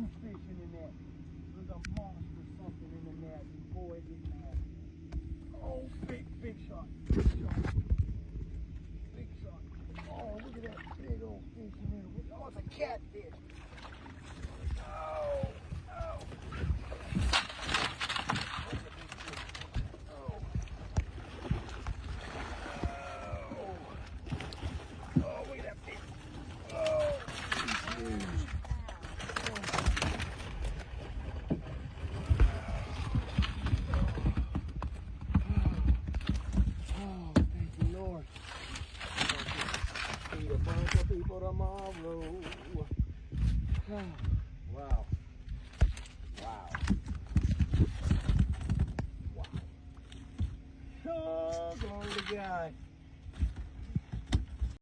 huge fish in the net. There's a monster something in the net. And boy, it is mad. Oh, big shot. Big shot. Big shot. Oh, look at that big old fish in there. Oh, it's a catfish. Oh, oh. That's a big fish. Oh. Oh, look at that fish. Oh, he's huge. Oh, thank you, Lord. Feed a bunch of people tomorrow. Oh, wow. Wow. Wow. Oh, glory to God.